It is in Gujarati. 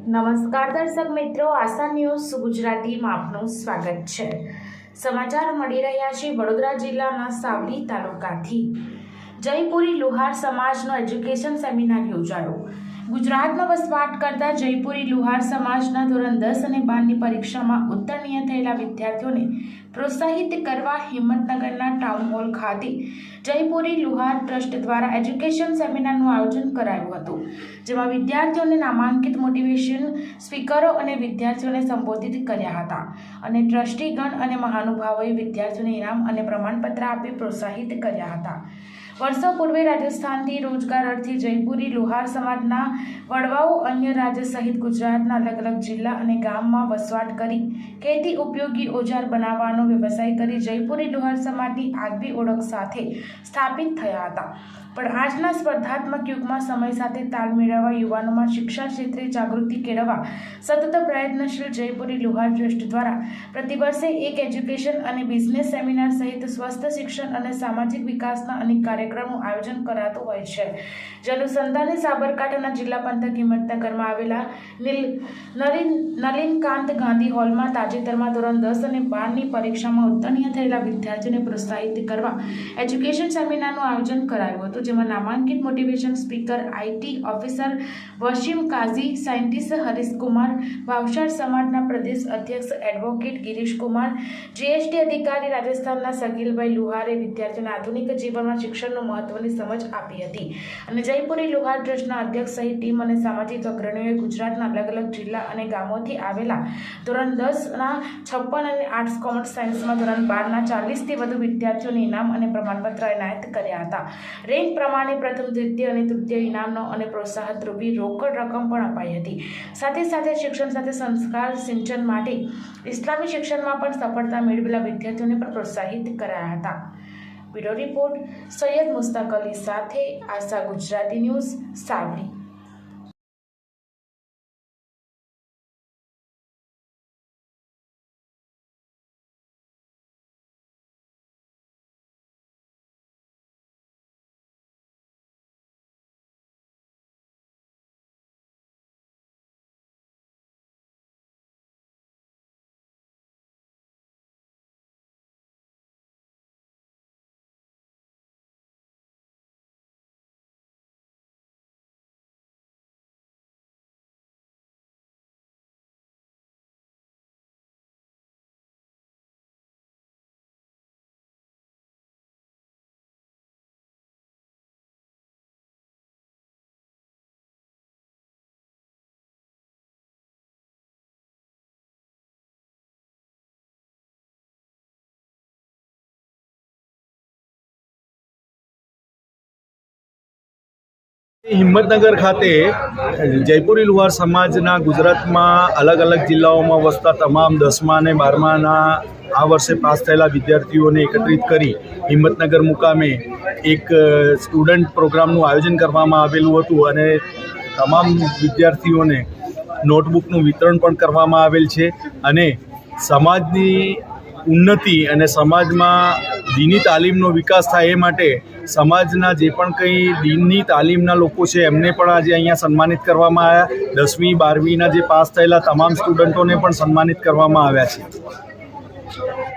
નમસ્કાર દર્શક મિત્રો, આશા ન્યૂઝ ગુજરાતીમાં આપનું સ્વાગત છે। સમાચાર મળી રહ્યા છે વડોદરા જિલ્લાના સાવલી તાલુકાથી। જયપુરી લુહાર સમાજનો એજ્યુકેશન સેમિનાર યોજાયો। ગુજરાતમાં વસવાટ કરતા જયપુરી લુહાર સમાજના ધોરણ 10 અને 12ની પરીક્ષામાં ઉત્તીર્ણ થયેલા વિદ્યાર્થીઓને પ્રોત્સાહિત કરવા હિંમતનગરના ટાઉન હોલ ખાતે જયપુરી લુહાર ટ્રસ્ટ દ્વારા એજ્યુકેશન સેમિનારનું આયોજન કરાયું હતું, જેમાં વિદ્યાર્થીઓને નામાંકિત મોટિવેશન સ્પીકરો અને વિદ્યાર્થીઓને સંબોધિત કર્યા હતા અને ટ્રસ્ટીગણ અને મહાનુભાવોએ વિદ્યાર્થીઓને ઇનામ અને પ્રમાણપત્ર આપી પ્રોત્સાહિત કર્યા હતા। વર્ષો પૂર્વે રાજસ્થાનથી રોજગાર અર્થે જયપુરી લુહાર સમાજના વડવાઓ અન્ય રાજ્ય સહિત ગુજરાતના અલગ અલગ જિલ્લા અને ગામમાં વસવાટ કરી ખેતી ઉપયોગી ઓજાર બનાવવાનો વ્યવસાય કરી જયપુરી લુહાર સમાજની આગવી ઓળખ સાથે સ્થાપિત થયા હતા। પણ આજના સ્પર્ધાત્મક યુગમાં સમય સાથે તાલ મેળવવા યુવાનોમાં શિક્ષા ક્ષેત્રે જાગૃતિ કેળવવા સતત પ્રયત્નશીલ જયપુરી લુહાર ટ્રસ્ટ દ્વારા પ્રતિવર્ષે એક એજ્યુકેશન અને બિઝનેસ સેમિનાર સહિત સ્વસ્થ શિક્ષણ અને સામાજિક વિકાસના અનેક કાર્યક્રમોનું આયોજન કરાતું હોય છે। જે અનુસંધાને સાબરકાંઠાના જિલ્લા પંથક હિંમતનગરમાં આવેલા નલિનકાંત ગાંધી હોલમાં તાજેતરમાં ધોરણ 10 અને 12ની પરીક્ષામાં ઉત્તીર્ણ થયેલા વિદ્યાર્થીઓને પ્રોત્સાહિત કરવા એજ્યુકેશન સેમિનારનું આયોજન કરાયું હતું, જેમાં નામાંકિત motivation speaker, IT officer Wasim Kazi, scientist Harishkumar, Bhavsar સમાજના પ્રદેશ અધ્યક્ષ એડવોકેટ ગિરીશકુમાર, જીએસટી અધિકારી રાજસ્થાનના શકીલભાઈ લુહારે વિદ્યાર્થીઓને આધુનિક જીવનમાં શિક્ષણનું મહત્વની સમજ આપી હતી અને જયપુરી લુહાર ટ્રસ્ટના અધ્યક્ષ સહિત ટીમ અને સામાજિક અગ્રણીઓએ ગુજરાતના અલગ અલગ જિલ્લા અને ગામોથી આવેલા ધોરણ 10ના 56 અને આર્ટ્સ કોમર્સ સાયન્સમાં ધોરણ 12ના 40થી વધુ વિદ્યાર્થીઓને ઇનામ અને પ્રમાણપત્ર એનાયત કર્યા હતા। રેન્ક પ્રમાણે પ્રથમ, દ્વિતીય અને તૃતીય ઇનામનો અને પ્રોત્સાહન રૂપી રોકડ રકમ પણ અપાઈ હતી। સાથે સાથે શિક્ષણ સાથે સંસ્કાર સિંચન માટે ઇસ્લામી શિક્ષણમાં પણ સફળતા મેળવેલા વિદ્યાર્થીઓને પણ પ્રોત્સાહિત કરાયા હતા। બ્યુરો રિપોર્ટ સૈયદ મુસ્તાક અલી સાથે આશા ગુજરાતી ન્યૂઝ સાવલી। હિંમતનગર ખાતે જયપુરી લુહાર સમાજના ગુજરાતમાં અલગ અલગ જિલ્લાઓમાં વસતા તમામ 10મા અને 12માના આ વર્ષે પાસ થયેલા વિદ્યાર્થીઓને એકત્રિત કરી હિંમતનગર મુકામે એક સ્ટુડન્ટ પ્રોગ્રામનું આયોજન કરવામાં આવેલું હતું અને તમામ વિદ્યાર્થીઓને નોટબુકનું વિતરણ પણ કરવામાં આવેલ છે અને સમાજની ઉન્નતિ અને સમાજમાં દીની તાલીમનો વિકાસ થાય એ માટે સમાજના જે પણ કંઈ દીનની તાલીમના લોકો છે એમને પણ આજે અહીંયા સન્માનિત કરવામાં આવ્યા। 10મી 12મીના જે પાસ થયેલા તમામ સ્ટુડન્ટોને પણ સન્માનિત કરવામાં આવ્યા છે।